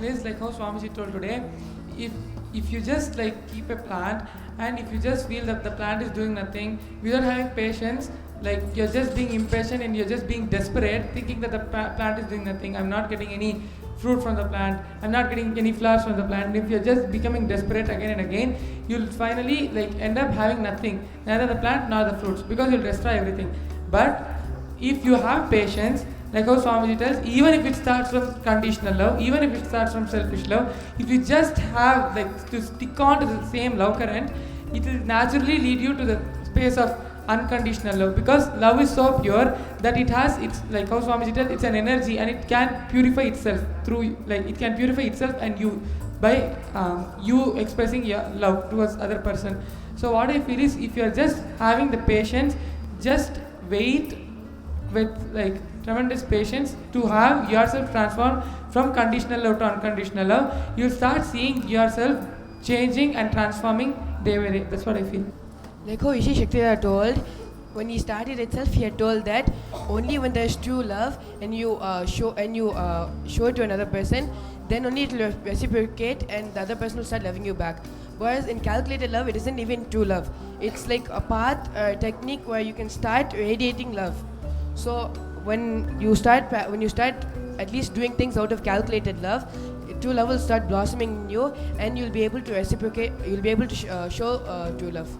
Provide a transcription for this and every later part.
feel is like how Swamiji told today, if you just like keep a plant, and if you just feel that the plant is doing nothing without having patience, like you're just being impatient and you're just being desperate, thinking that the plant is doing nothing, I'm not getting any fruit from the plant, I'm not getting any flowers from the plant. And if you're just becoming desperate again and again, you'll finally like end up having nothing, neither the plant nor the fruits, because you'll destroy everything. But if you have patience, like how Swamiji tells, even if it starts from conditional love, even if it starts from selfish love, if you just have like to stick on to the same love current, it will naturally lead you to the space of unconditional love, because love is so pure that it has, it's like how Swamiji tells, it's an energy and it can purify itself through, like it can purify itself and you by you expressing your love towards other person. So what I feel is, if you are just having the patience, just wait with like tremendous patience to have yourself transformed from conditional love to unconditional love, you'll start seeing yourself changing and transforming day by day. That's what I feel. Like how Ishi Shaktira told, when he started itself, he had told that only when there's true love and you show it to another person, then only it will reciprocate and the other person will start loving you back. Whereas in calculated love, it isn't even true love. It's like a path, a technique where you can start radiating love. So when you start at least doing things out of calculated love, true love will start blossoming in you, and you'll be able to reciprocate. You'll be able to show true love.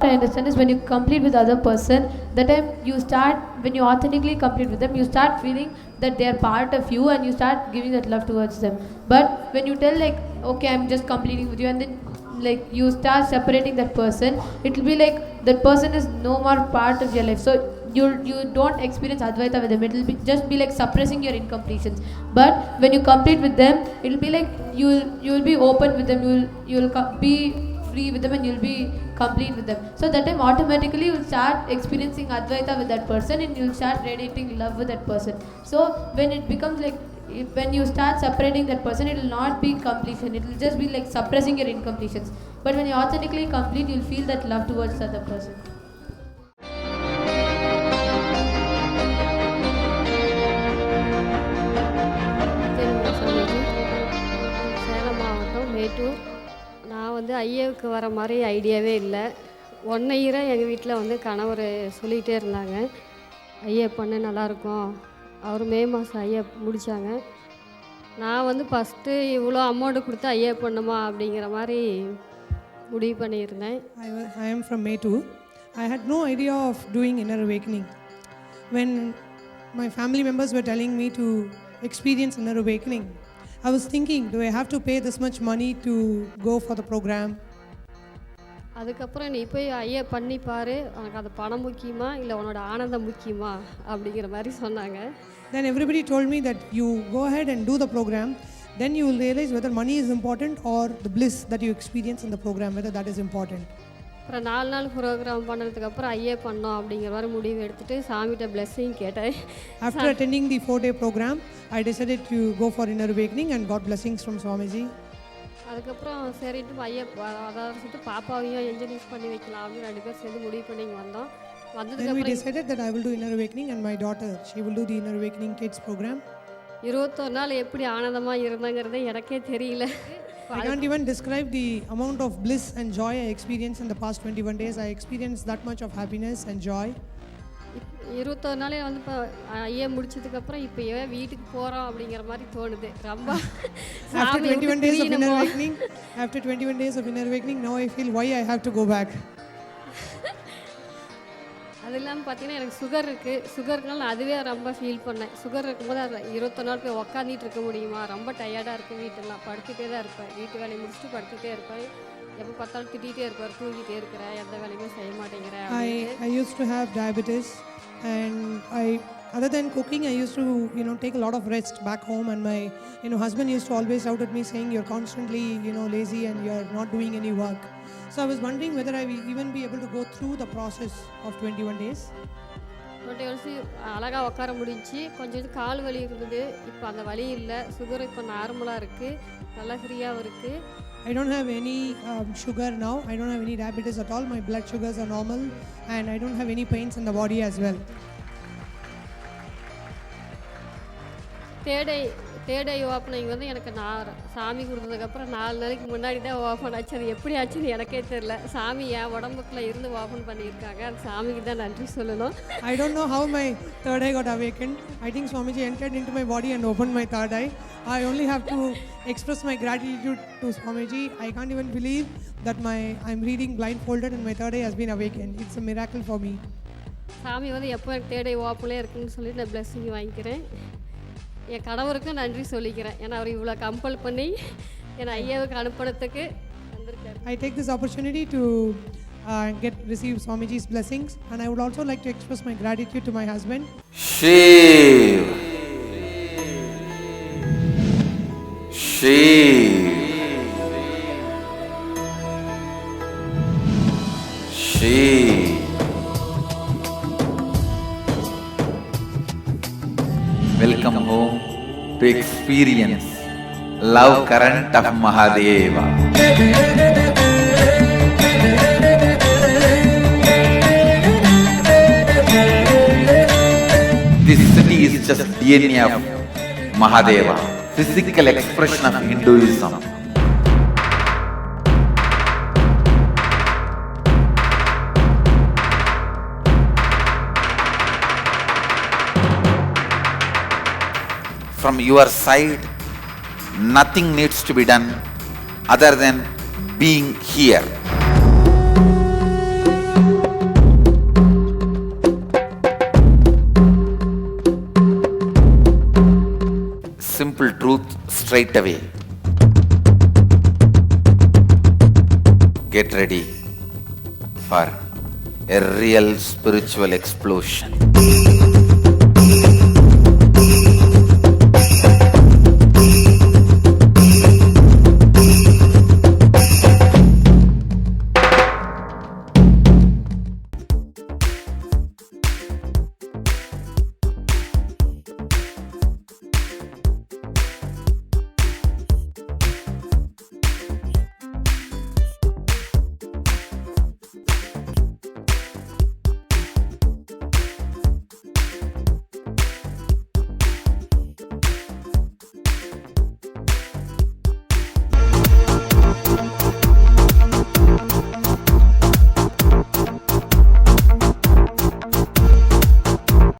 I understand is when you complete with the other person, the time you start, when you authentically complete with them, you start feeling that they are part of you and you start giving that love towards them. But when you tell like, okay, I'm just completing with you, and then like you start separating that person, it will be like that person is no more part of your life. So you don't experience Advaita with them. It will be just be like suppressing your incompletions. But when you complete with them, it will be like you will be open with them. You will be free with them and you'll be complete with them. So that time automatically you'll start experiencing Advaita with that person and you'll start radiating love with that person. So when it becomes like, when you start separating that person, it will not be completion. It will just be like suppressing your incompletions. But when you authentically complete, you'll feel that love towards the other person. Salem மாவட்டம் மேட்டூர். நான் வந்து ஐஏவுக்கு வர மாதிரி ஐடியாவே இல்லை. 1 இயராக எங்கள் வீட்டில் வந்து கணவர் சொல்லிகிட்டே இருந்தாங்க, ஐஏ பண்ண நல்லாயிருக்கும். அவர் மே மாதம் ஐஏ முடித்தாங்க. நான் வந்து ஃபஸ்ட்டு இவ்வளோ அமௌண்ட்டு கொடுத்து ஐஏ பண்ணுமா அப்படிங்கிற மாதிரி முடிவு பண்ணியிருந்தேன். I am from Mettur. I had no idea of doing inner awakening. When my family members were telling me to experience inner awakening, I was thinking, do I have to pay this much money to go for the program? அதுக்கப்புறம் நீ போய் IA பண்ணி பாரு, உனக்கு அது பணம் முக்கியமா இல்லை உன்னோட ஆனந்தம் முக்கியமா அப்படிங்கிற மாதிரி சொன்னாங்க. Then everybody told me that you go ahead and do the program, then you will realize whether money is important or the bliss that you experience in the program, whether that is important. அப்புறம் 4 நாள் program பண்ணதுக்கப்புறம் IA பண்ணோம் அப்படிங்கிற மாதிரி முடிவு எடுத்துகிட்டு சாமிகிட்ட blessing கேட்டேன். After attending the 4-day program, I decided to go for inner awakening and got blessings from Swamiji. அதுக்கப்புறம் சரிட்டு ஐஏ அதாவது சொல்லிட்டு பாப்பாவையும் இன்ஜினியர்ஸ் பண்ணி வைக்கலாம் அப்படின்னு 2 பேர் சேர்ந்து முடிவு பண்ணி வந்தோம். Then we decided that I will do inner awakening and my daughter, she will do the inner awakening kids program. 21 நாள் எப்படி ஆனந்தமாக இருந்தாங்கிறதே எனக்கே தெரியல. I can't even describe the amount of bliss and joy I experienced in the past 21 days. I experienced that much of happiness and joy. 21 நாளே வந்து இப்போ IA முடிச்சதுக்கப்புறம் இப்போ ஏன் வீட்டுக்கு போகிறோம் அப்படிங்கிற மாதிரி தோணுது ரொம்ப. After 21 days of inner awakening, after 21 days of inner awakening, now I feel why I have to go back. அது இல்லாமல் பார்த்தீங்கன்னா எனக்கு சுகர் இருக்குது. சுகர்னால நான் அதுவே ரொம்ப ஃபீல் பண்ணேன். சுகர் இருக்கும்போது அது 21 நாள் போய் உக்காந்துட்டு இருக்க முடியுமா, ரொம்ப டயர்டாக இருக்குது. வீட்டெல்லாம் படுத்துகிட்டே தான் இருப்பேன். வீட்டு வேலையை முடிச்சுட்டு படுத்துகிட்டே இருப்பேன். எப்போ பார்த்தாலும் திட்டிகிட்டே இருப்பார், தூங்கிட்டே இருக்கிறேன், எந்த வேலையுமே செய்ய மாட்டேங்கிறேன். I used to have diabetes and other than cooking, I used to take a lot of rest back home, and my husband used to always shout at me saying, you're constantly lazy and you're not doing any work. So I was wondering whether I will even be able to go through the process of 21 days. 21 days அழகாக உட்கார முடிஞ்சு. கொஞ்சம் கால் வலி இருந்தது, இப்போ அந்த வலி இல்லை. சுகர் இப்போ நார்மலாக இருக்குது, நல்லா ஃப்ரீயாகவும் இருக்குது. I don't have any sugar now. I don't have any diabetes at all. My blood sugars are normal and I don't have any pains in the body as well. Third I opening வந்து எனக்கு நான் சாமி கொடுத்ததுக்கப்புறம் 4 நாளைக்கு முன்னாடி தான் open ஆச்சு. அது எப்படி ஆச்சுன்னு எனக்கே தெரில. சாமி என் உடம்புக்குள்ள இருந்து ஓப்பன் பண்ணியிருக்காங்க. அது சாமிக்கு தான் நன்றி சொல்லணும். I don't know how my third eye got awakened. I think Swamiji entered into my body and opened my third eye. I only have to express my gratitude to Swamiji. I can't even believe that I'm reading blindfolded and my third eye has been awakened. It's a miracle for me. சாமி வந்து எப்போ எனக்கு third ஐ ஓப்பனே இருக்குன்னு சொல்லி நான் blessing வாங்கிக்கிறேன். என் கணவருக்கும் நன்றி சொல்லிக்கிறேன். ஏன்னா அவர் இவ்வளோ கம்பல் பண்ணி என்னை ஐயாவுக்கு அனுப்புறதுக்கு வந்திருக்காரு. I take this opportunity to receive Swamiji's blessings, and I would also like to express my gratitude to my husband. Shiv. Shiv. Shiv. Welcome home to experience love current of Mahadeva. This city is just DNA of Mahadeva, physical expression of Hinduism. From your side, nothing needs to be done other than being here. Simple truth straight away. Get ready for a real spiritual explosion.